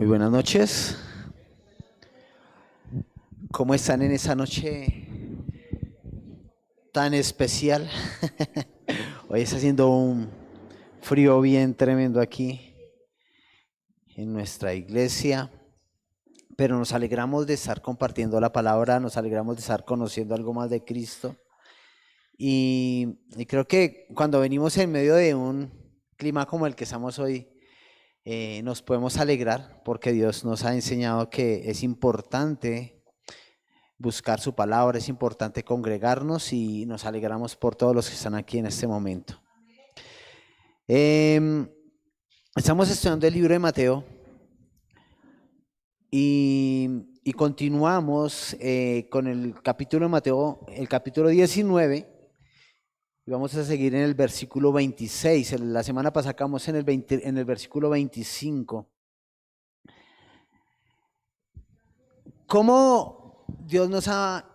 Muy buenas noches. ¿Cómo están en esa noche tan especial? Hoy está haciendo un frío bien tremendo aquí en nuestra iglesia, pero nos alegramos de estar compartiendo la palabra, nos alegramos de estar conociendo algo más de Cristo. Y creo que cuando venimos en medio de un clima como el que estamos hoy, nos podemos alegrar porque Dios nos ha enseñado que es importante buscar su palabra, es importante congregarnos y nos alegramos por todos los que están aquí en este momento. Estamos estudiando el libro de Mateo y continuamos con el capítulo de Mateo, el capítulo 19, y vamos a seguir en el versículo 26. La semana pasada acabamos en el versículo 25. ¿Cómo Dios nos ha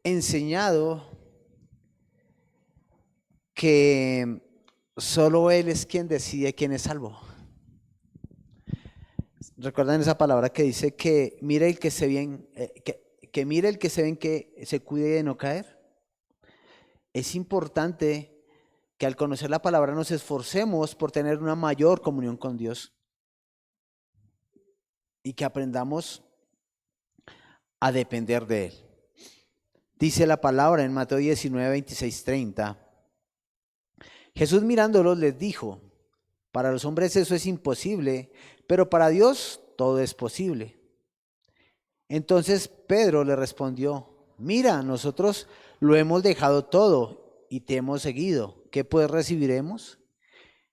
enseñado que solo Él es quien decide quién es salvo? ¿Recuerdan esa palabra que dice que mire el que se bien, que mire el que se ven, que se cuide de no caer? Es importante que al conocer la palabra nos esforcemos por tener una mayor comunión con Dios y que aprendamos a depender de Él. Dice la palabra en Mateo 19, 26, 30. Jesús mirándolos les dijo: para los hombres eso es imposible, pero para Dios todo es posible. Entonces Pedro le respondió: mira, nosotros lo hemos dejado todo y te hemos seguido. ¿Qué pues recibiremos?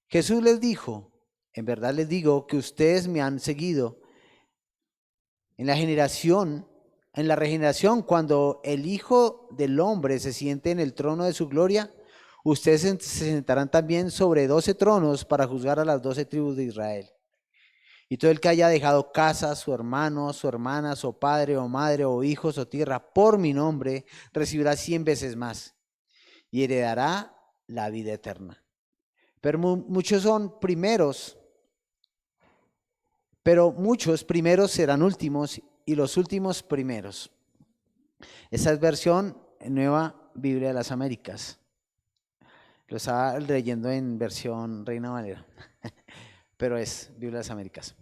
Jesús les dijo: en verdad les digo que ustedes me han seguido. En la regeneración, cuando el Hijo del Hombre se siente en el trono de su gloria, ustedes se sentarán también sobre 12 tronos para juzgar a las 12 tribus de Israel. Y todo el que haya dejado casa, su hermano, su hermana, su padre o madre o hijos o tierra por mi nombre, recibirá 100 veces más y heredará la vida eterna. Pero muchos son primeros, pero muchos primeros serán últimos y los últimos primeros. Esa es versión Nueva Biblia de las Américas. Lo estaba leyendo en versión Reina Valera, pero es Biblia de las Américas.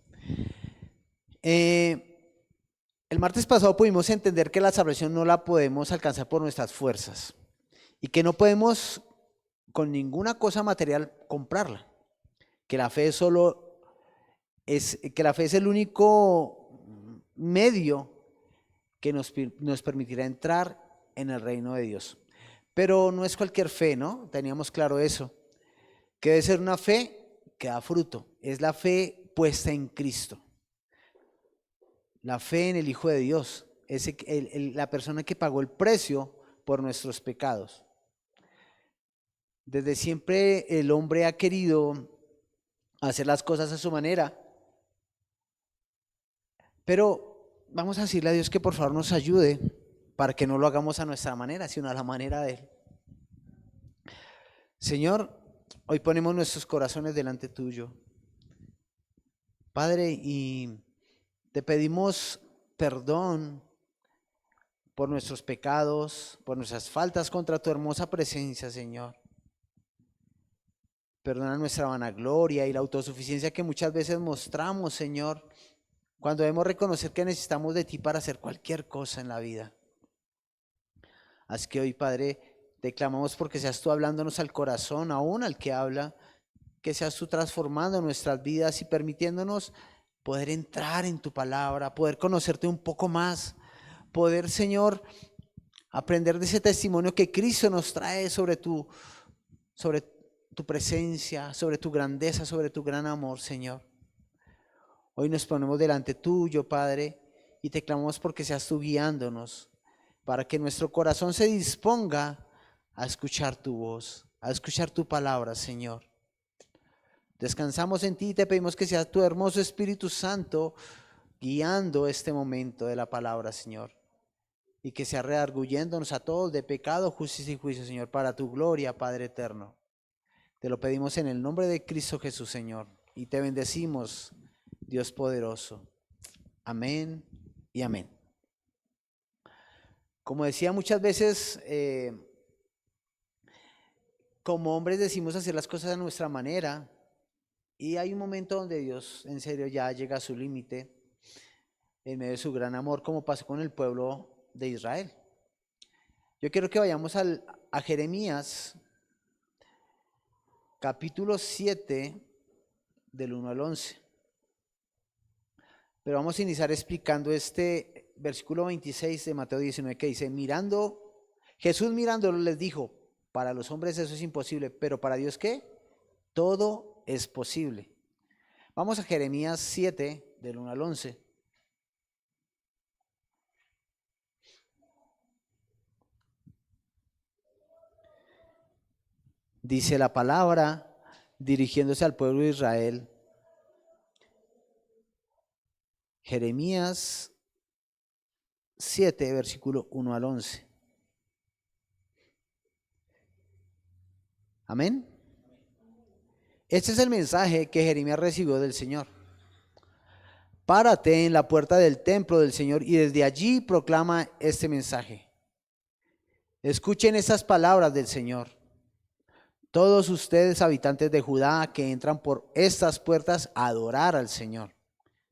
El martes pasado pudimos entender que la salvación no la podemos alcanzar por nuestras fuerzas y que no podemos con ninguna cosa material comprarla, que la fe es el único medio que nos permitirá entrar en el reino de Dios. Pero no es cualquier fe, ¿no? Teníamos claro eso, que debe ser una fe que da fruto, es la fe puesta en Cristo. La fe en el Hijo de Dios, es la persona que pagó el precio por nuestros pecados. Desde siempre el hombre ha querido hacer las cosas a su manera, pero vamos a decirle a Dios que por favor nos ayude para que no lo hagamos a nuestra manera, sino a la manera de Él. Señor, hoy ponemos nuestros corazones delante tuyo, Padre, y te pedimos perdón por nuestros pecados, por nuestras faltas contra tu hermosa presencia, Señor. Perdona nuestra vanagloria y la autosuficiencia que muchas veces mostramos, Señor, cuando debemos reconocer que necesitamos de ti para hacer cualquier cosa en la vida. Así que hoy, Padre, te clamamos porque seas tú hablándonos al corazón, aún al que habla, que seas tú transformando nuestras vidas y permitiéndonos poder entrar en tu palabra, poder conocerte un poco más, poder, Señor, aprender de ese testimonio que Cristo nos trae sobre tu presencia, sobre tu grandeza, sobre tu gran amor, Señor. Hoy nos ponemos delante tuyo, Padre, y te clamamos porque seas tú guiándonos, para que nuestro corazón se disponga a escuchar tu voz, a escuchar tu palabra, Señor. Descansamos en ti y te pedimos que sea tu hermoso Espíritu Santo guiando este momento de la palabra, Señor, y que sea redarguyéndonos a todos de pecado, justicia y juicio, Señor, para tu gloria, Padre eterno. Te lo pedimos en el nombre de Cristo Jesús, Señor, y te bendecimos, Dios poderoso. Amén y amén. Como decía muchas veces, como hombres decimos hacer las cosas a nuestra manera y hay un momento donde Dios en serio ya llega a su límite en medio de su gran amor, como pasó con el pueblo de Israel. Yo quiero que vayamos a Jeremías, capítulo 7, del 1 al 11. Pero vamos a iniciar explicando este versículo 26 de Mateo 19 que dice, Jesús mirándolo les dijo, para los hombres eso es imposible, pero para Dios ¿qué? Todo es posible. Vamos a Jeremías 7, del 1 al 11. Dice la palabra, dirigiéndose al pueblo de Israel, Jeremías 7, versículo 1 al 11. Amén. Este es el mensaje que Jeremías recibió del Señor. Párate en la puerta del templo del Señor y desde allí proclama este mensaje. Escuchen estas palabras del Señor. Todos ustedes, habitantes de Judá, que entran por estas puertas a adorar al Señor.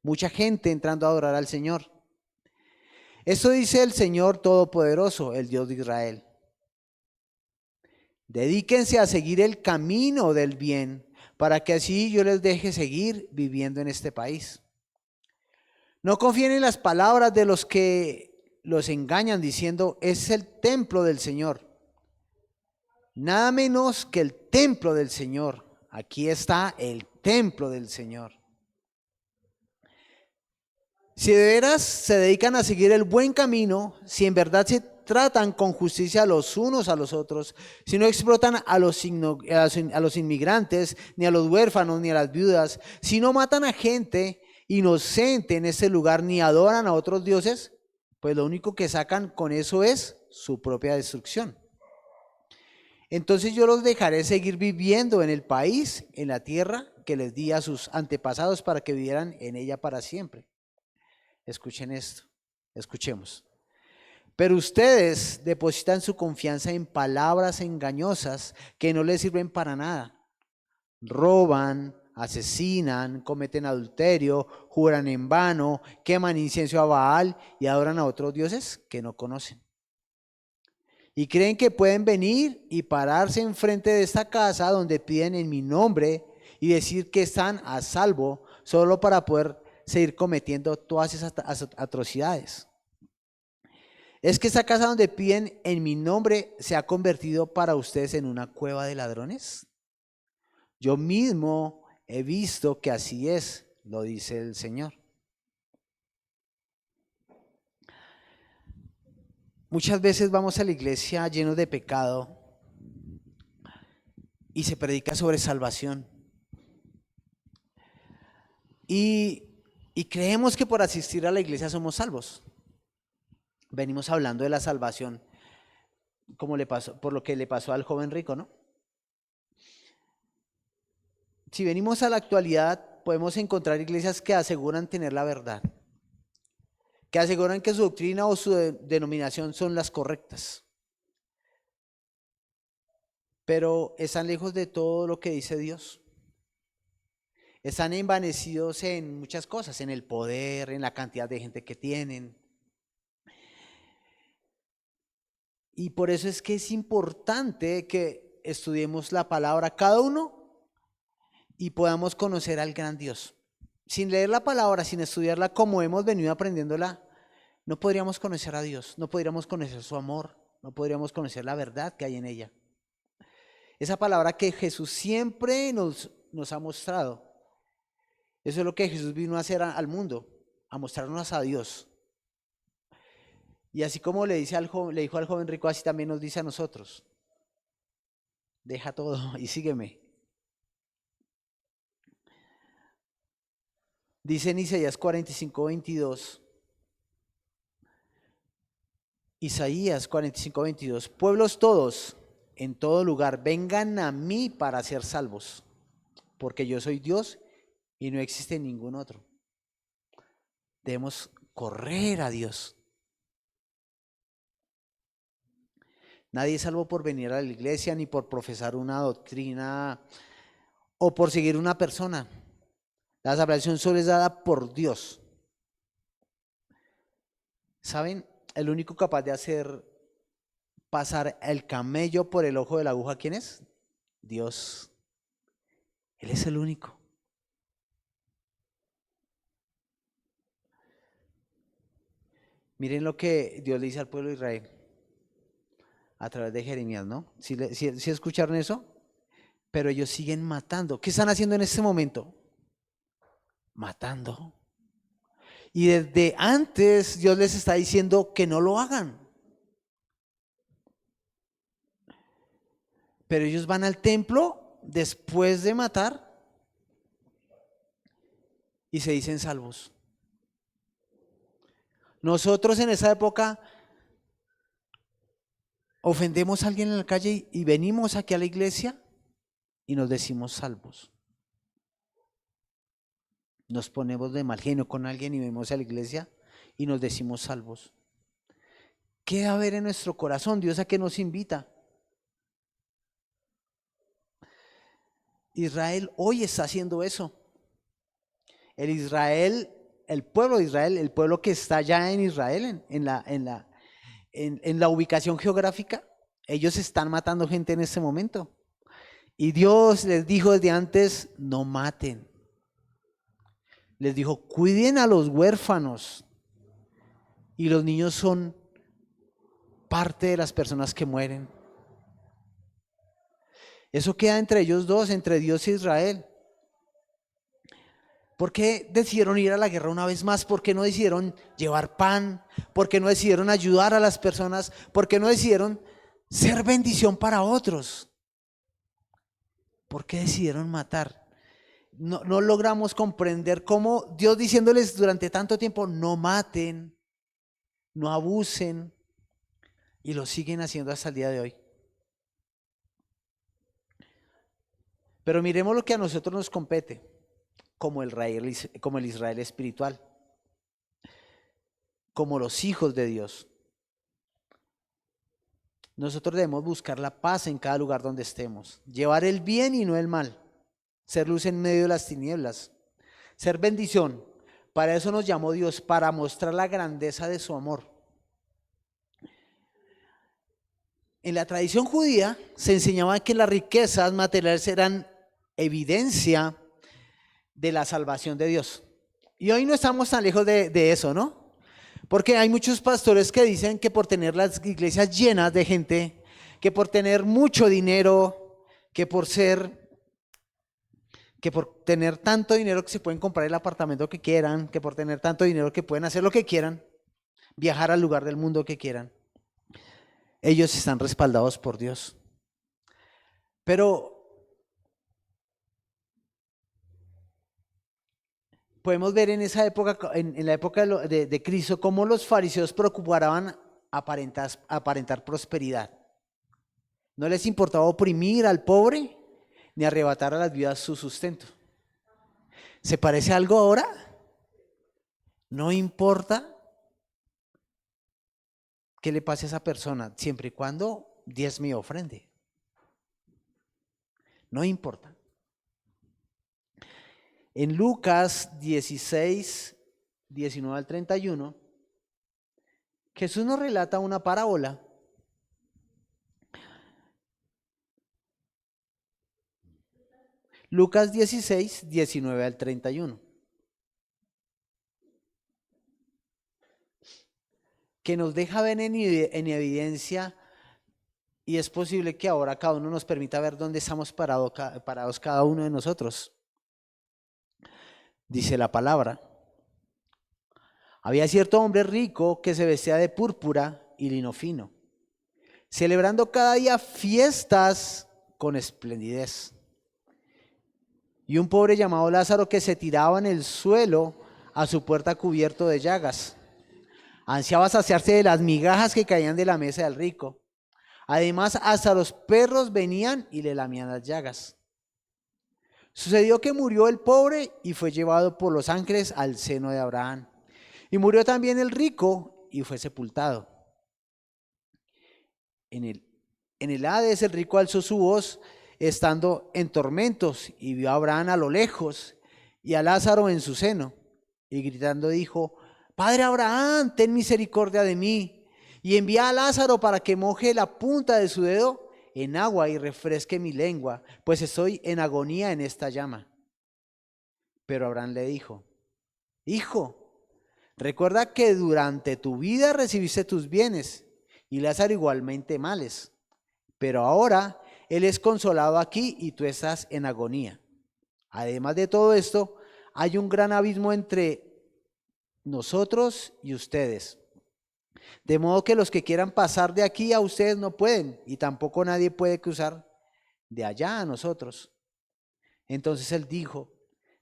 Mucha gente entrando a adorar al Señor. Esto dice el Señor Todopoderoso, el Dios de Israel. Dedíquense a seguir el camino del bien, para que así yo les deje seguir viviendo en este país. No confíen en las palabras de los que los engañan diciendo, es el templo del Señor. Nada menos que el templo del Señor. Aquí está el templo del Señor. Si de veras se dedican a seguir el buen camino, si en verdad se tratan con justicia los unos a los otros, si no explotan a los inmigrantes, ni a los huérfanos, ni a las viudas, si no matan a gente inocente en este lugar, ni adoran a otros dioses, pues lo único que sacan con eso es su propia destrucción. Entonces yo los dejaré seguir viviendo en el país, en la tierra que les di a sus antepasados para que vivieran en ella para siempre. Escuchen esto, escuchemos. Pero ustedes depositan su confianza en palabras engañosas que no les sirven para nada. Roban, asesinan, cometen adulterio, juran en vano, queman incienso a Baal y adoran a otros dioses que no conocen. Y creen que pueden venir y pararse enfrente de esta casa donde piden en mi nombre y decir que están a salvo solo para poder seguir cometiendo todas esas atrocidades. ¿Es que esa casa donde piden en mi nombre se ha convertido para ustedes en una cueva de ladrones? Yo mismo he visto que así es, lo dice el Señor. Muchas veces vamos a la iglesia llenos de pecado y se predica sobre salvación. Y creemos que por asistir a la iglesia somos salvos. Venimos hablando de la salvación, como le pasó, por lo que le pasó al joven rico, ¿no? Si venimos a la actualidad, podemos encontrar iglesias que aseguran tener la verdad, que aseguran que su doctrina o su denominación son las correctas, pero están lejos de todo lo que dice Dios. Están envanecidos en muchas cosas, en el poder, en la cantidad de gente que tienen. Y por eso es que es importante que estudiemos la palabra cada uno y podamos conocer al gran Dios. Sin leer la palabra, sin estudiarla como hemos venido aprendiéndola, no podríamos conocer a Dios, no podríamos conocer su amor, no podríamos conocer la verdad que hay en ella. Esa palabra que Jesús siempre nos ha mostrado. Eso es lo que Jesús vino a hacer al mundo, a mostrarnos a Dios. Y así como le dijo al joven rico, así también nos dice a nosotros. Deja todo y sígueme. Dice en Isaías 45:22. Isaías 45:22. Pueblos todos, en todo lugar, vengan a mí para ser salvos, porque yo soy Dios y no existe ningún otro. Debemos correr a Dios. Nadie es salvo por venir a la iglesia, ni por profesar una doctrina o por seguir una persona. La salvación solo es dada por Dios. ¿Saben? El único capaz de hacer pasar el camello por el ojo de la aguja, ¿quién es? Dios. Él es el único. Miren lo que Dios le dice al pueblo de Israel a través de Jeremías, ¿no? ¿Sí escucharon eso? Pero ellos siguen matando. ¿Qué están haciendo en este momento? Matando. Y desde antes Dios les está diciendo que no lo hagan. Pero ellos van al templo después de matar y se dicen salvos. Nosotros en esa época ofendemos a alguien en la calle y venimos aquí a la iglesia y nos decimos salvos. Nos ponemos de mal genio con alguien y venimos a la iglesia y nos decimos salvos. ¿Qué debe haber en nuestro corazón? Dios a qué nos invita. Israel hoy está haciendo eso. El pueblo de Israel, el pueblo que está ya en Israel, en la ubicación geográfica, ellos están matando gente en este momento. Y Dios les dijo desde antes, no maten. Les dijo, cuiden a los huérfanos. Y los niños son parte de las personas que mueren. Eso queda entre ellos dos, entre Dios e Israel. ¿Por qué decidieron ir a la guerra una vez más? ¿Por qué no decidieron llevar pan? ¿Por qué no decidieron ayudar a las personas? ¿Por qué no decidieron ser bendición para otros? ¿Por qué decidieron matar? No logramos comprender cómo Dios diciéndoles durante tanto tiempo, no maten, no abusen, y lo siguen haciendo hasta el día de hoy. Pero miremos lo que a nosotros nos compete, como el Israel espiritual, como los hijos de Dios. Nosotros debemos buscar la paz en cada lugar donde estemos, llevar el bien y no el mal, ser luz en medio de las tinieblas, ser bendición. Para eso nos llamó Dios, para mostrar la grandeza de su amor. En la tradición judía se enseñaba que las riquezas materiales eran evidencia de la salvación de Dios. Y hoy no estamos tan lejos de eso, ¿no? Porque hay muchos pastores que dicen que por tener las iglesias llenas de gente, que por tener mucho dinero, que por tener tanto dinero que se pueden comprar el apartamento que quieran, que por tener tanto dinero que pueden hacer lo que quieran, viajar al lugar del mundo que quieran, ellos están respaldados por Dios. Pero podemos ver en esa época, en la época de Cristo, cómo los fariseos preocupaban aparentar prosperidad. No les importaba oprimir al pobre ni arrebatar a las viudas su sustento. ¿Se parece algo ahora? No importa qué le pase a esa persona, siempre y cuando diezme y ofrende. No importa. En Lucas 16, 19 al 31, Jesús nos relata una parábola. Lucas 16, 19 al 31. Que nos deja ver en evidencia, y es posible que ahora cada uno nos permita ver dónde estamos parados cada uno de nosotros. Dice la palabra: había cierto hombre rico que se vestía de púrpura y lino fino, celebrando cada día fiestas con esplendidez. Y un pobre llamado Lázaro que se tiraba en el suelo a su puerta cubierto de llagas. Ansiaba saciarse de las migajas que caían de la mesa del rico. Además, hasta los perros venían y le lamían las llagas. Sucedió que murió el pobre y fue llevado por los ángeles al seno de Abraham. Y murió también el rico y fue sepultado. En el Hades el rico alzó su voz estando en tormentos y vio a Abraham a lo lejos y a Lázaro en su seno. Y gritando dijo: Padre Abraham, ten misericordia de mí y envía a Lázaro para que moje la punta de su dedo en agua y refresque mi lengua, pues estoy en agonía en esta llama. Pero Abraham le dijo: Hijo, recuerda que durante tu vida recibiste tus bienes y Lázaro igualmente males, pero ahora él es consolado aquí y tú estás en agonía. Además de todo esto, hay un gran abismo entre nosotros y ustedes, de modo que los que quieran pasar de aquí a ustedes no pueden, y tampoco nadie puede cruzar de allá a nosotros. Entonces él dijo: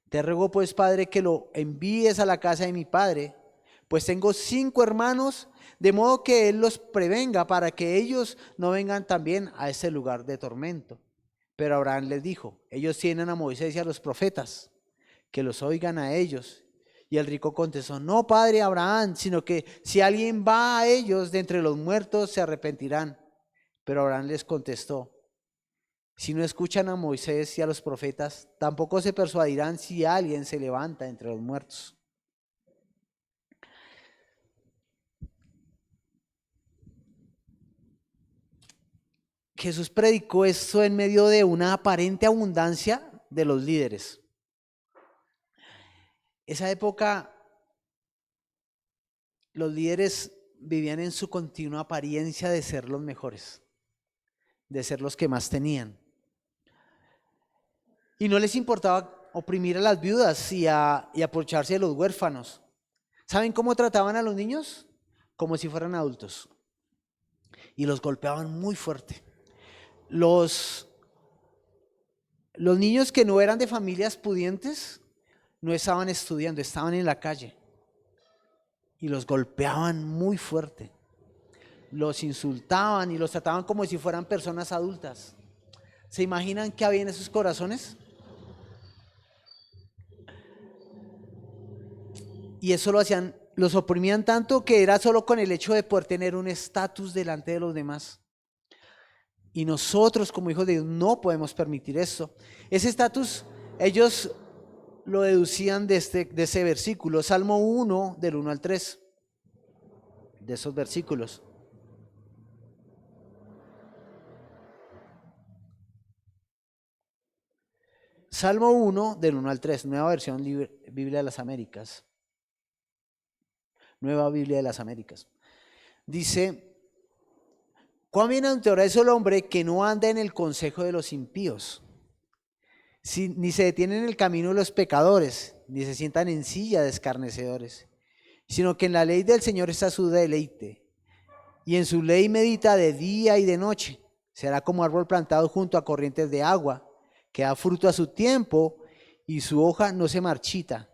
Te ruego pues, Padre, que lo envíes a la casa de mi padre, pues tengo 5 hermanos, de modo que él los prevenga para que ellos no vengan también a este lugar de tormento. Pero Abraham les dijo: Ellos tienen a Moisés y a los profetas, que los oigan a ellos. Y el rico contestó: No, padre Abraham, sino que si alguien va a ellos de entre los muertos, se arrepentirán. Pero Abraham les contestó: Si no escuchan a Moisés y a los profetas, tampoco se persuadirán si alguien se levanta entre los muertos. Jesús predicó esto en medio de una aparente abundancia de los líderes. Esa época, los líderes vivían en su continua apariencia de ser los mejores, de ser los que más tenían. Y no les importaba oprimir a las viudas y aprovecharse de los huérfanos. ¿Saben cómo trataban a los niños? Como si fueran adultos. Y los golpeaban muy fuerte. Los niños que no eran de familias pudientes no estaban estudiando, estaban en la calle. Y los golpeaban muy fuerte. Los insultaban y los trataban como si fueran personas adultas. ¿Se imaginan qué había en esos corazones? Y eso lo hacían, los oprimían tanto que era solo con el hecho de poder tener un estatus delante de los demás. Y nosotros como hijos de Dios no podemos permitir eso. Ese estatus ellos lo deducían de ese versículo, Salmo 1 del 1 al 3, de esos versículos. Salmo 1 del 1 al 3, nueva versión Biblia de las Américas. Nueva Biblia de las Américas. Dice: Cuán bienaventurado es el hombre que no anda en el consejo de los impíos, ni se detiene en el camino de los pecadores, ni se sientan en silla de escarnecedores, sino que en la ley del Señor está su deleite, y en su ley medita de día y de noche. Será como árbol plantado junto a corrientes de agua, que da fruto a su tiempo, y su hoja no se marchita.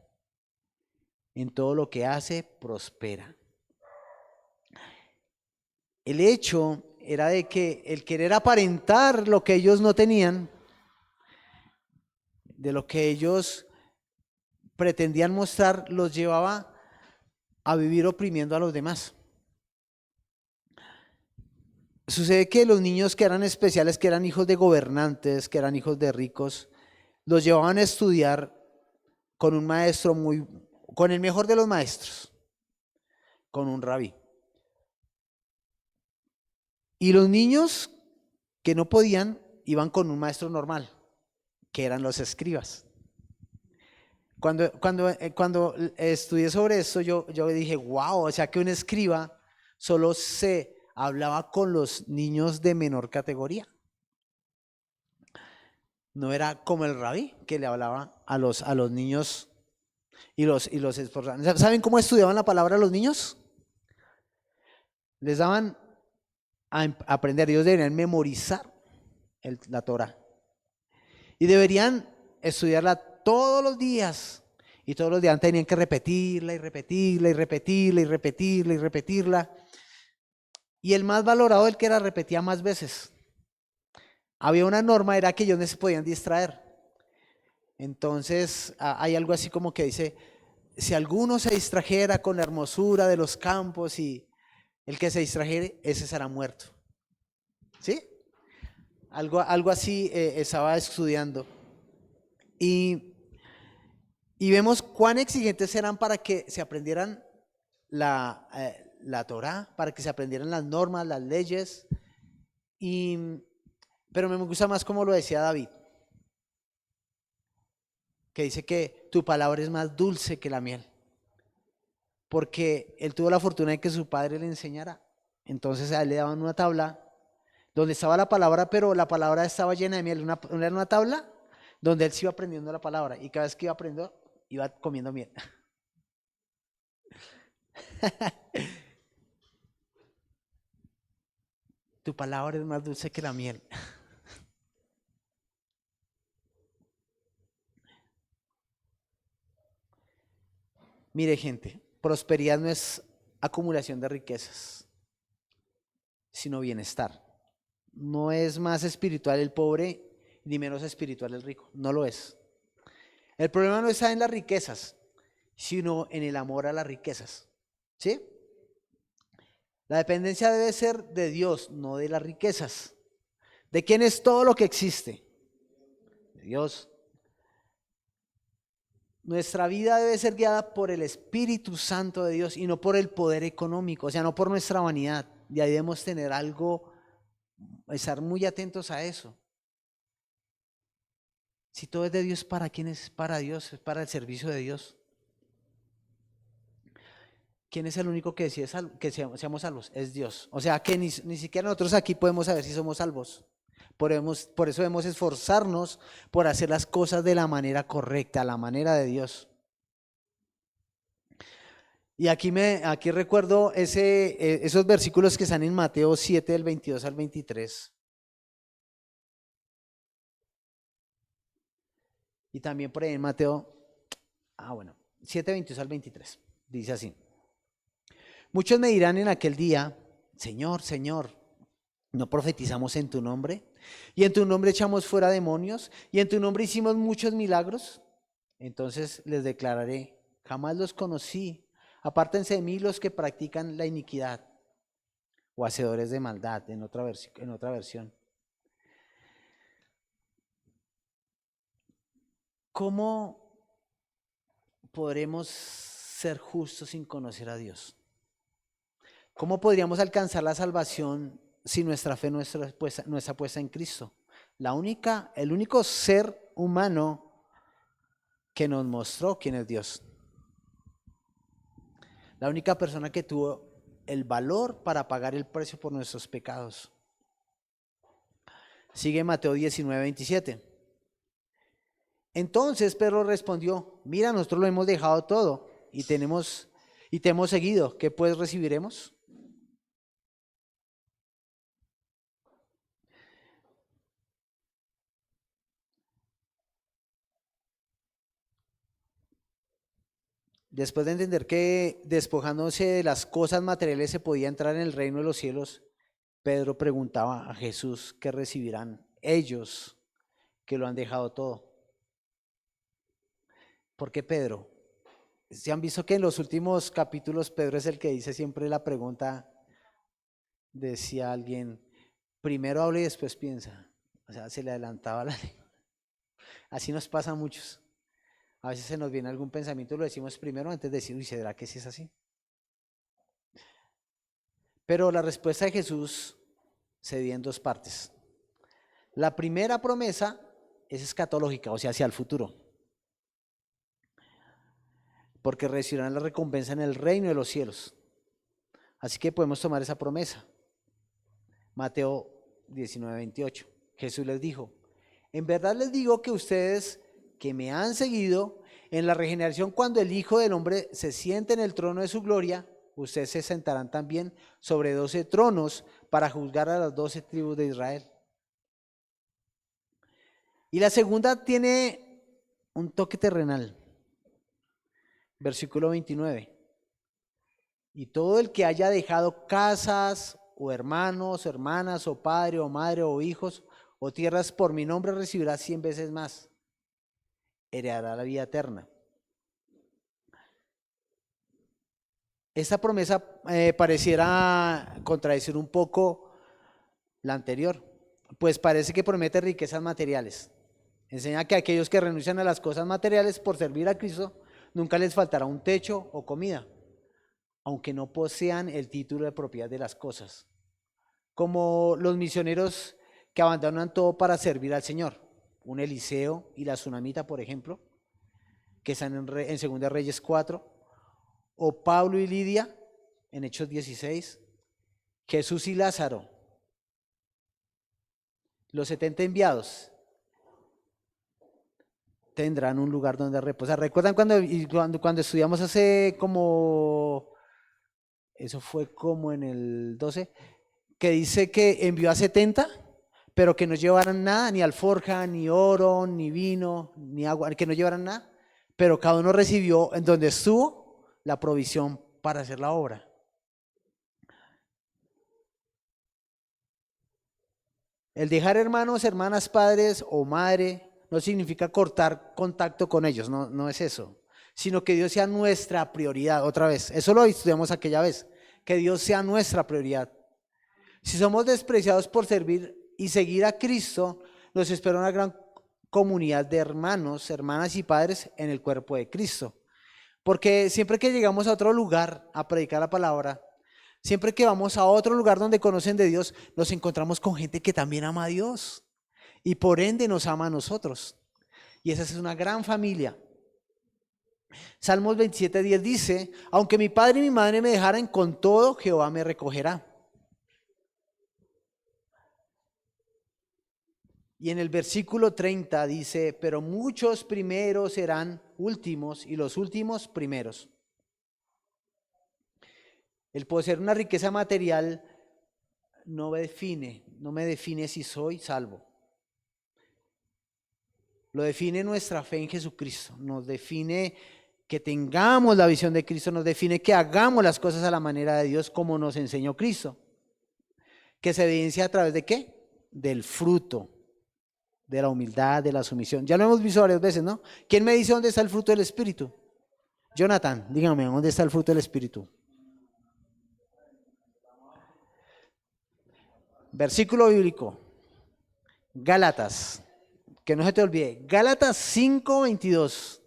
En todo lo que hace, prospera. El hecho era de que el querer aparentar lo que ellos no tenían, de lo que ellos pretendían mostrar, los llevaba a vivir oprimiendo a los demás. Sucede que los niños que eran especiales, que eran hijos de gobernantes, que eran hijos de ricos, los llevaban a estudiar con un maestro con el mejor de los maestros, con un rabí. Y los niños que no podían iban con un maestro normal, que eran los escribas. Cuando estudié sobre esto, yo dije: wow, o sea que un escriba solo se hablaba con los niños de menor categoría. No era como el rabí, que le hablaba a los niños y los esforzaban. ¿Saben cómo estudiaban la palabra a los niños? Les daban a aprender. Ellos deberían memorizar la Torá. Y deberían estudiarla todos los días. Y todos los días tenían que repetirla y repetirla y repetirla y repetirla y repetirla. Y el más valorado, el que la repetía más veces. Había una norma, era que ellos no se podían distraer. Entonces hay algo así como que dice: si alguno se distrajera con la hermosura de los campos y el que se distrajere, ese será muerto. ¿Sí? Algo así estaba estudiando. Y vemos cuán exigentes eran para que se aprendieran la Torá, para que se aprendieran las normas, las leyes. Pero me gusta más como lo decía David, que dice que tu palabra es más dulce que la miel, porque él tuvo la fortuna de que su padre le enseñara. Entonces a él le daban una tabla donde estaba la palabra, pero la palabra estaba llena de miel. Era una tabla donde él se iba aprendiendo la palabra y cada vez que iba aprendiendo, iba comiendo miel. Tu palabra es más dulce que la miel. Mire, gente, prosperidad no es acumulación de riquezas, sino bienestar. No es más espiritual el pobre ni menos espiritual el rico. No lo es. El problema no está en las riquezas, sino en el amor a las riquezas. ¿Sí? La dependencia debe ser de Dios, no de las riquezas. ¿De quién es todo lo que existe? De Dios. Nuestra vida debe ser guiada por el Espíritu Santo de Dios y no por el poder económico, o sea, no por nuestra vanidad. Y ahí debemos tener algo, estar muy atentos a eso. Si todo es de Dios, ¿para quién es? Para Dios, es para el servicio de Dios. ¿Quién es el único que decide que seamos salvos? Es Dios. O sea que ni siquiera nosotros aquí podemos saber si somos salvos. Por eso debemos esforzarnos por hacer las cosas de la manera correcta, la manera de Dios. Y aquí recuerdo esos versículos que están en Mateo 7, del 22 al 23. Y también por ahí en Mateo, 7, 22 al 23. Dice así. Muchos me dirán en aquel día, Señor, Señor, ¿no profetizamos en tu nombre? ¿Y en tu nombre echamos fuera demonios? ¿Y en tu nombre hicimos muchos milagros? Entonces les declararé, jamás los conocí. Apártense de mí los que practican la iniquidad o hacedores de maldad, en otra versión. ¿Cómo podremos ser justos sin conocer a Dios? ¿Cómo podríamos alcanzar la salvación si nuestra fe no está puesta en Cristo? El único ser humano que nos mostró quién es Dios. La única persona que tuvo el valor para pagar el precio por nuestros pecados. Sigue Mateo 19, 27. Entonces Pedro respondió, mira, nosotros lo hemos dejado todo y te hemos seguido. ¿Qué pues recibiremos? Después de entender que despojándose de las cosas materiales se podía entrar en el reino de los cielos, Pedro preguntaba a Jesús, ¿qué recibirán ellos que lo han dejado todo? ¿Por qué Pedro? ¿Se han visto que en los últimos capítulos Pedro es el que dice siempre la pregunta? Decía alguien, primero habla y después piensa. O sea, se le adelantaba la lengua. Así nos pasa a muchos. A veces se nos viene algún pensamiento, lo decimos primero antes de decir, uy, ¿será que sí es así? Pero la respuesta de Jesús se divide en dos partes. La primera promesa es escatológica, o sea, hacia el futuro. Porque recibirán la recompensa en el reino de los cielos. Así que podemos tomar esa promesa. Mateo 19, 28. Jesús les dijo, en verdad les digo que ustedes que me han seguido, en la regeneración cuando el Hijo del Hombre se siente en el trono de su gloria, ustedes se sentarán también sobre 12 tronos para juzgar a las 12 tribus de Israel. Y la segunda tiene un toque terrenal. Versículo 29. Y todo el que haya dejado casas o hermanos, hermanas, o padre o madre o hijos o tierras por mi nombre recibirá 100 veces más. Heredará la vida eterna. Esta promesa pareciera contradecir un poco la anterior, pues parece que promete riquezas materiales. Enseña que aquellos que renuncian a las cosas materiales por servir a Cristo, nunca les faltará un techo o comida, aunque no posean el título de propiedad de las cosas. Como los misioneros que abandonan todo para servir al Señor. Un Eliseo y la Tsunamita, por ejemplo, que están en 2 Reyes 4. O Pablo y Lidia, en Hechos 16. Jesús y Lázaro. Los 70 enviados tendrán un lugar donde reposar. ¿Recuerdan cuando estudiamos hace como, eso fue como en el 12, que dice que envió a 70, pero que no llevaran nada, ni alforja, ni oro, ni vino, ni agua, que no llevaran nada, pero cada uno recibió en donde estuvo la provisión para hacer la obra. El dejar hermanos, hermanas, padres o madre no significa cortar contacto con ellos, no es eso, sino que Dios sea nuestra prioridad. Otra vez, eso lo estudiamos aquella vez, que Dios sea nuestra prioridad. Si somos despreciados por servir y seguir a Cristo, nos espera una gran comunidad de hermanos, hermanas y padres en el cuerpo de Cristo. Porque siempre que llegamos a otro lugar a predicar la palabra, siempre que vamos a otro lugar donde conocen de Dios, nos encontramos con gente que también ama a Dios y por ende nos ama a nosotros. Y esa es una gran familia. Salmos 27:10 dice: aunque mi padre y mi madre me dejaren, con todo Jehová me recogerá. Y en el versículo 30 dice: pero muchos primeros serán últimos y los últimos primeros. El poseer una riqueza material no me define si soy salvo. Lo define nuestra fe en Jesucristo, nos define que tengamos la visión de Cristo, nos define que hagamos las cosas a la manera de Dios como nos enseñó Cristo, que se evidencia a través de ¿qué? Del fruto, de la humildad, de la sumisión. Ya lo hemos visto varias veces, ¿no? ¿Quién me dice dónde está el fruto del Espíritu? Jonathan, dígame, ¿dónde está el fruto del Espíritu? Versículo bíblico, Gálatas, que no se te olvide, Gálatas 5:22.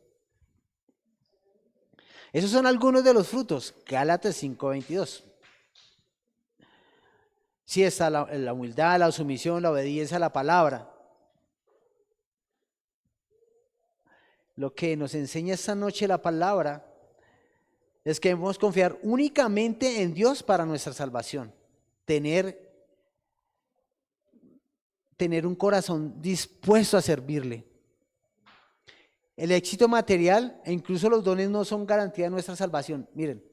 Esos son algunos de los frutos, Gálatas 5:22. Sí está la humildad, la sumisión, la obediencia a la palabra. Lo que nos enseña esta noche la palabra es que debemos confiar únicamente en Dios para nuestra salvación. Tener un corazón dispuesto a servirle. El éxito material e incluso los dones no son garantía de nuestra salvación. Miren,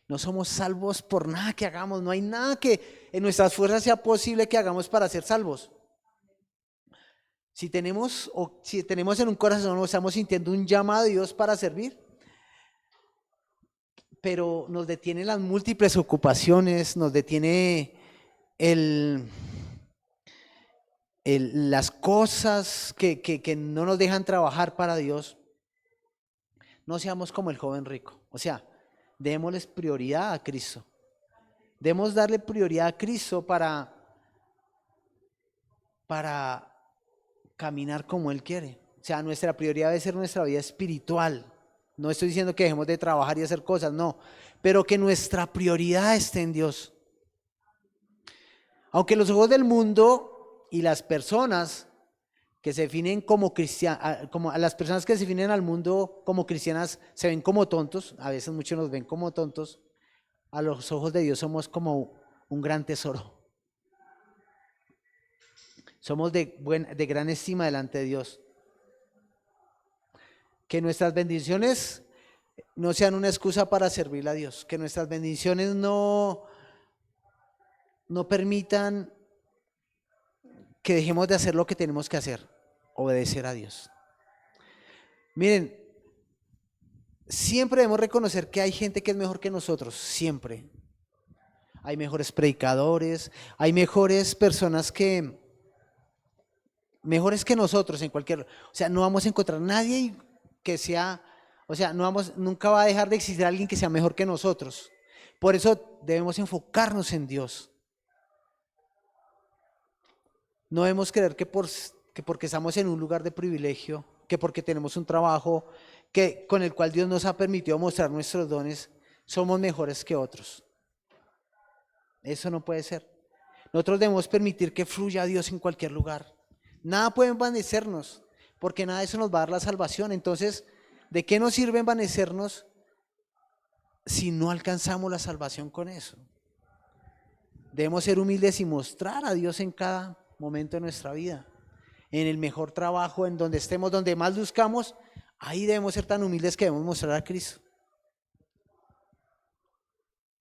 no somos salvos por nada que hagamos, no hay nada que en nuestras fuerzas sea posible que hagamos para ser salvos. Si tenemos en un corazón o estamos sintiendo un llamado a Dios para servir, pero nos detienen las múltiples ocupaciones, nos detiene las cosas que no nos dejan trabajar para Dios, no seamos como el joven rico. O sea, démosles prioridad a Cristo. Debemos darle prioridad a Cristo para caminar como Él quiere. O sea, nuestra prioridad debe ser nuestra vida espiritual. No estoy diciendo que dejemos de trabajar y hacer cosas, no. Pero que nuestra prioridad esté en Dios. Aunque los ojos del mundo y las personas que se definen como cristianas, como a las personas que se definen al mundo como cristianas se ven como tontos, a veces muchos nos ven como tontos, a los ojos de Dios somos como un gran tesoro. Somos de gran estima delante de Dios. Que nuestras bendiciones no sean una excusa para servirle a Dios. Que nuestras bendiciones no permitan que dejemos de hacer lo que tenemos que hacer, obedecer a Dios. Miren, siempre debemos reconocer que hay gente que es mejor que nosotros, siempre. Hay mejores predicadores, hay mejores personas mejores que nosotros en cualquier, o sea, no vamos a encontrar nadie que sea, o sea, nunca va a dejar de existir alguien que sea mejor que nosotros, Por eso debemos enfocarnos en Dios. No debemos creer que porque estamos en un lugar de privilegio, que porque tenemos un trabajo con el cual Dios nos ha permitido mostrar nuestros dones, somos mejores que otros. Eso no puede ser. Nosotros debemos permitir que fluya Dios en cualquier lugar. Nada puede envanecernos, porque nada de eso nos va a dar la salvación. Entonces, ¿de qué nos sirve envanecernos si no alcanzamos la salvación con eso? Debemos ser humildes y mostrar a Dios en cada momento de nuestra vida. En el mejor trabajo, en donde estemos, donde más buscamos, ahí debemos ser tan humildes que debemos mostrar a Cristo.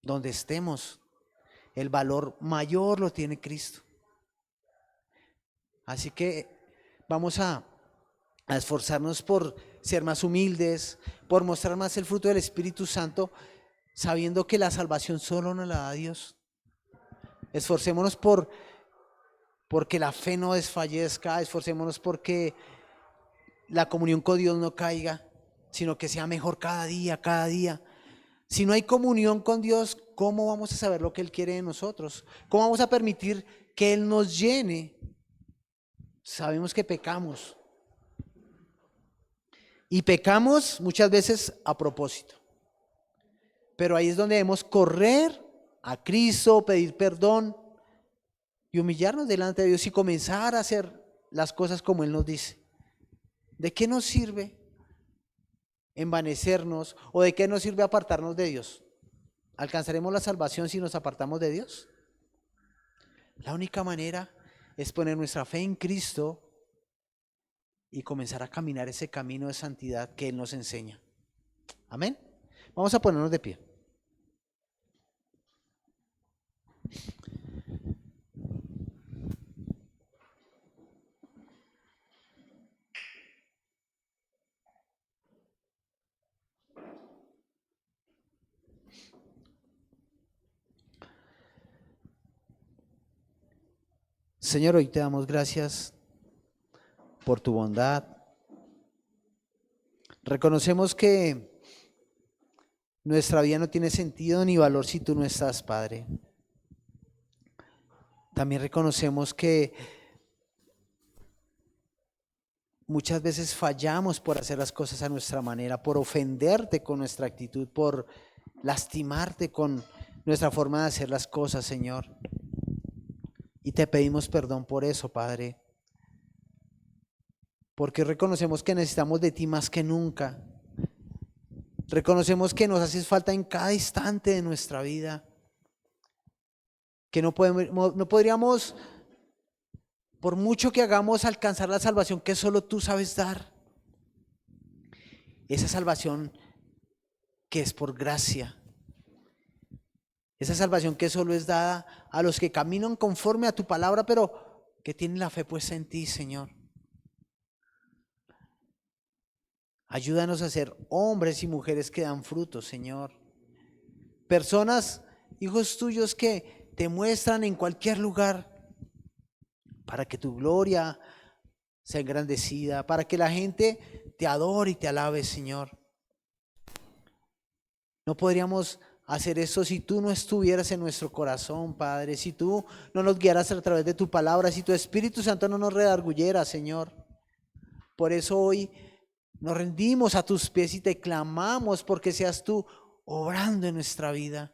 Donde estemos, el valor mayor lo tiene Cristo. Así que vamos a esforzarnos por ser más humildes, por mostrar más el fruto del Espíritu Santo, sabiendo que la salvación solo nos la da Dios. Esforcémonos porque la fe no desfallezca, esforcémonos porque la comunión con Dios no caiga, sino que sea mejor cada día, cada día. Si no hay comunión con Dios, ¿cómo vamos a saber lo que Él quiere de nosotros? ¿Cómo vamos a permitir que Él nos llene? Sabemos que pecamos. Y pecamos muchas veces a propósito. Pero ahí es donde debemos correr a Cristo, pedir perdón y humillarnos delante de Dios y comenzar a hacer las cosas como Él nos dice. ¿De qué nos sirve envanecernos o de qué nos sirve apartarnos de Dios? ¿Alcanzaremos la salvación si nos apartamos de Dios? La única manera es poner nuestra fe en Cristo y comenzar a caminar ese camino de santidad que Él nos enseña. Amén. Vamos a ponernos de pie. Señor, hoy te damos gracias por tu bondad. Reconocemos que nuestra vida no tiene sentido ni valor si tú no estás, Padre. También reconocemos que muchas veces fallamos por hacer las cosas a nuestra manera, por ofenderte con nuestra actitud, por lastimarte con nuestra forma de hacer las cosas, Señor. Y te pedimos perdón por eso, Padre. Porque reconocemos que necesitamos de ti más que nunca. Reconocemos que nos haces falta en cada instante de nuestra vida. Que no podríamos, por mucho que hagamos, alcanzar la salvación que solo tú sabes dar. Esa salvación que es por gracia. Esa salvación que solo es dada a los que caminan conforme a tu palabra, pero que tienen la fe puesta en ti, Señor. Ayúdanos a ser hombres y mujeres que dan fruto, Señor. Personas, hijos tuyos, que te muestran en cualquier lugar para que tu gloria sea engrandecida, para que la gente te adore y te alabe, Señor. No podríamos hacer eso si tú no estuvieras en nuestro corazón, Padre, si tú no nos guiaras a través de tu palabra, si tu Espíritu Santo no nos redarguyera, Señor. Por eso hoy nos rendimos a tus pies y te clamamos porque seas tú obrando en nuestra vida,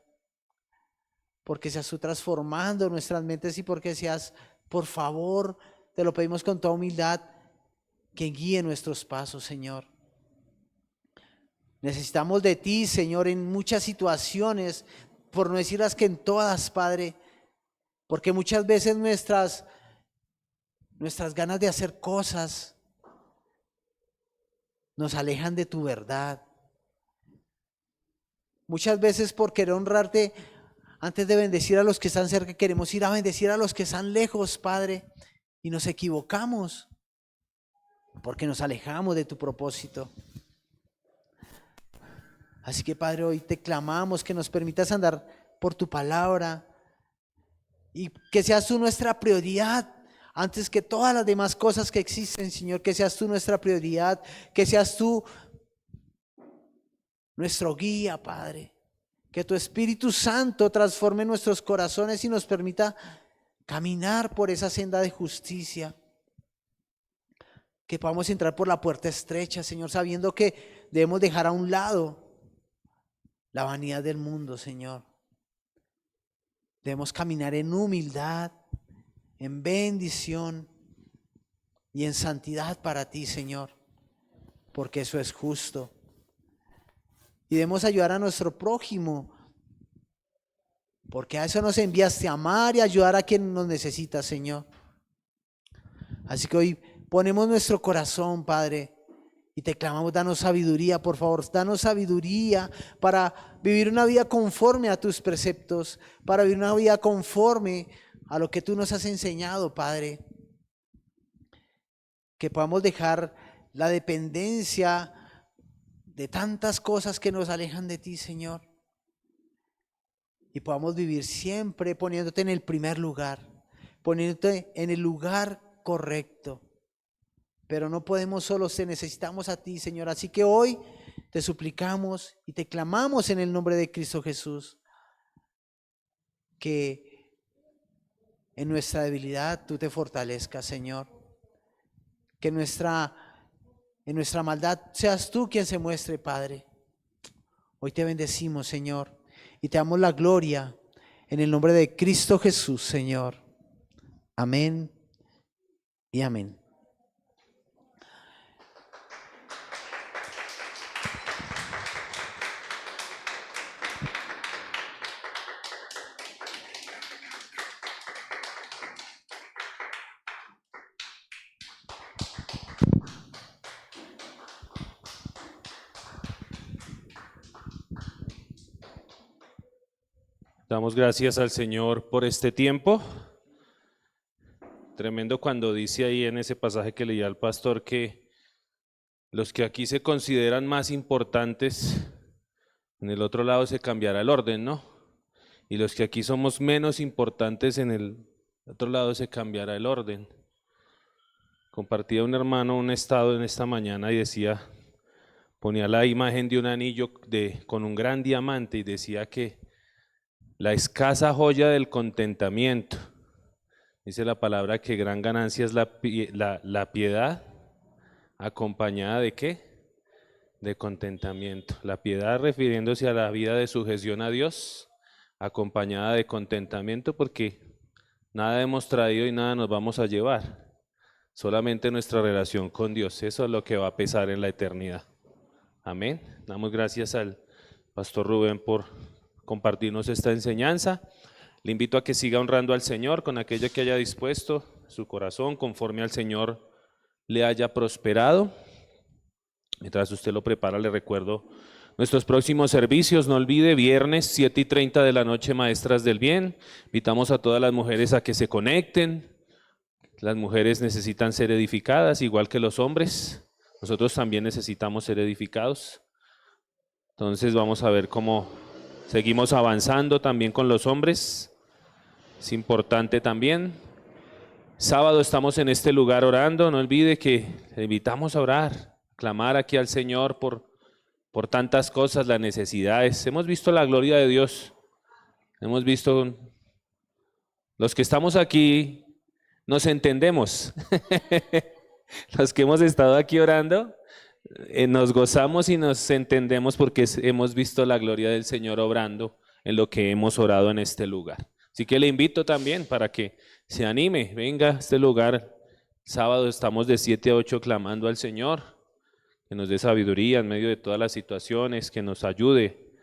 porque seas tú transformando nuestras mentes y porque seas, por favor, te lo pedimos con toda humildad, que guíe nuestros pasos, Señor. Necesitamos de ti, Señor, en muchas situaciones, por no decir las que en todas, Padre, porque muchas veces nuestras ganas de hacer cosas nos alejan de tu verdad. Muchas veces por querer honrarte, antes de bendecir a los que están cerca, queremos ir a bendecir a los que están lejos, Padre, y nos equivocamos porque nos alejamos de tu propósito. Así que, Padre, hoy te clamamos que nos permitas andar por tu palabra y que seas tú nuestra prioridad antes que todas las demás cosas que existen, Señor. Que seas tú nuestra prioridad, que seas tú nuestro guía, Padre. Que tu Espíritu Santo transforme nuestros corazones y nos permita caminar por esa senda de justicia. Que podamos entrar por la puerta estrecha, Señor, sabiendo que debemos dejar a un lado la vanidad del mundo, Señor. Debemos caminar en humildad, en bendición y en santidad para ti, Señor, porque eso es justo. Y debemos ayudar a nuestro prójimo, porque a eso nos enviaste, a amar y ayudar a quien nos necesita, Señor. Así que hoy ponemos nuestro corazón, Padre, y te clamamos, danos sabiduría, por favor, danos sabiduría para vivir una vida conforme a tus preceptos, para vivir una vida conforme a lo que tú nos has enseñado, Padre. Que podamos dejar la dependencia de tantas cosas que nos alejan de ti, Señor. Y podamos vivir siempre poniéndote en el primer lugar, poniéndote en el lugar correcto. Pero no podemos solos, te necesitamos a ti, Señor. Así que hoy te suplicamos y te clamamos en el nombre de Cristo Jesús, que en nuestra debilidad tú te fortalezcas, Señor. Que en nuestra maldad seas tú quien se muestre, Padre. Hoy te bendecimos, Señor, y te damos la gloria en el nombre de Cristo Jesús, Señor. Amén y amén. Damos gracias al Señor por este tiempo. Tremendo cuando dice ahí en ese pasaje que leía el pastor que los que aquí se consideran más importantes, en el otro lado se cambiará el orden, ¿no? Y los que aquí somos menos importantes, en el otro lado se cambiará el orden. Compartía un hermano un estado en esta mañana y decía, ponía la imagen de un anillo con un gran diamante y decía que la escasa joya del contentamiento. Dice la palabra que gran ganancia es la piedad, acompañada ¿de qué? De contentamiento. La piedad refiriéndose a la vida de sujeción a Dios, acompañada de contentamiento, porque nada hemos traído y nada nos vamos a llevar. Solamente nuestra relación con Dios, eso es lo que va a pesar en la eternidad. Amén. Damos gracias al pastor Rubén por compartirnos esta enseñanza. Le invito a que siga honrando al Señor con aquello que haya dispuesto su corazón, conforme al Señor le haya prosperado. Mientras usted lo prepara, le recuerdo nuestros próximos servicios. No olvide, viernes 7:30 de la noche, Maestras del Bien. Invitamos a todas las mujeres a que se conecten. Las mujeres necesitan ser edificadas, igual que los hombres. Nosotros también necesitamos ser edificados. Entonces vamos a ver cómo seguimos avanzando también con los hombres. Es importante también. Sábado estamos en este lugar orando. No olvide que le invitamos a orar, a clamar aquí al Señor por tantas cosas, las necesidades. Hemos visto la gloria de Dios. Hemos visto, los que estamos aquí nos entendemos. Los que hemos estado aquí orando, nos gozamos y nos entendemos porque hemos visto la gloria del Señor obrando en lo que hemos orado en este lugar. Así que le invito también para que se anime, venga a este lugar. Sábado estamos de 7 a 8 clamando al Señor, que nos dé sabiduría en medio de todas las situaciones, que nos ayude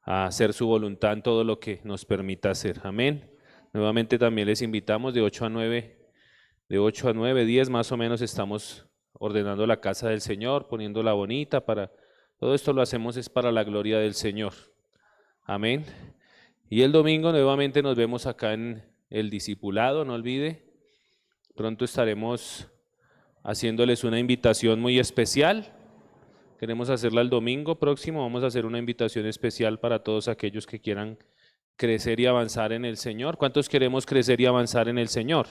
a hacer su voluntad en todo lo que nos permita hacer. Amén. Nuevamente también les invitamos de 8 a 9, 10 más o menos estamos ordenando la casa del Señor, poniéndola bonita. Todo esto lo hacemos es para la gloria del Señor. Amén. Y el domingo nuevamente nos vemos acá en el discipulado, no olvide. Pronto estaremos haciéndoles una invitación muy especial. Queremos hacerla el domingo próximo. Vamos a hacer una invitación especial para todos aquellos que quieran crecer y avanzar en el Señor. ¿Cuántos queremos crecer y avanzar en el Señor?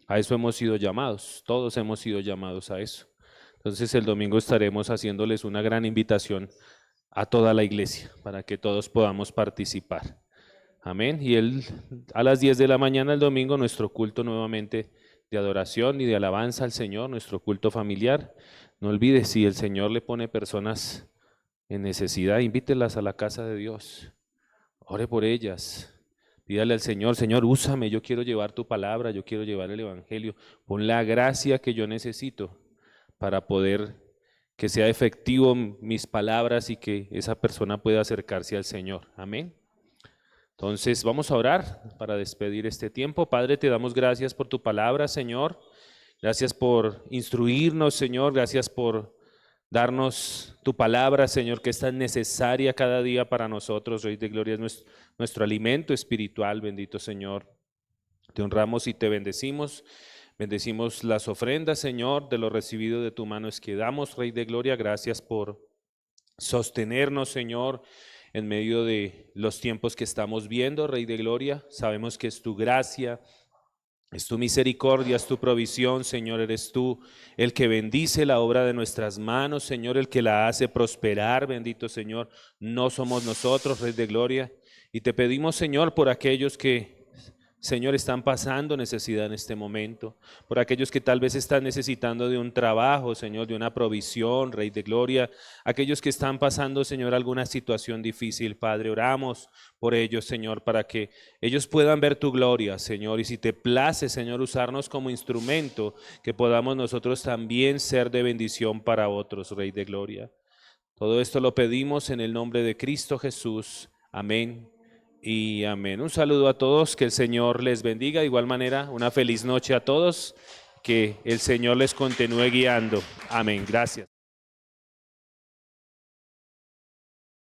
A eso hemos sido llamados, todos hemos sido llamados a eso. Entonces el domingo estaremos haciéndoles una gran invitación a toda la iglesia, para que todos podamos participar. Amén. Y a las 10 de la mañana el domingo, nuestro culto nuevamente de adoración y de alabanza al Señor, nuestro culto familiar. No olvides, si el Señor le pone personas en necesidad, invítelas a la casa de Dios. Ore por ellas. Pídale al Señor, Señor, úsame, yo quiero llevar tu palabra, yo quiero llevar el evangelio. Pon la gracia que yo necesito para poder que sea efectivo mis palabras y que esa persona pueda acercarse al Señor. Amén. Entonces vamos a orar para despedir este tiempo. Padre, te damos gracias por tu palabra, Señor. Gracias por instruirnos, Señor. Gracias por darnos tu palabra, Señor, que es tan necesaria cada día para nosotros. Rey de gloria, es nuestro alimento espiritual, bendito Señor. Te honramos y te bendecimos. Bendecimos las ofrendas, Señor, de lo recibido de tu mano es que damos, Rey de gloria. Gracias por sostenernos, Señor, en medio de los tiempos que estamos viendo, Rey de gloria. Sabemos que es tu gracia, es tu misericordia, es tu provisión, Señor. Eres tú el que bendice la obra de nuestras manos, Señor, el que la hace prosperar, bendito Señor. No somos nosotros, Rey de gloria. Y te pedimos, Señor, por aquellos que, Señor, están pasando necesidad en este momento, por aquellos que tal vez están necesitando de un trabajo, Señor, de una provisión, Rey de gloria, aquellos que están pasando, Señor, alguna situación difícil, Padre, oramos por ellos, Señor, para que ellos puedan ver tu gloria, Señor, y si te place, Señor, usarnos como instrumento, que podamos nosotros también ser de bendición para otros, Rey de gloria. Todo esto lo pedimos en el nombre de Cristo Jesús. Amén. Y amén. Un saludo a todos, que el Señor les bendiga. De igual manera, una feliz noche a todos, que el Señor les continúe guiando. Amén. Gracias.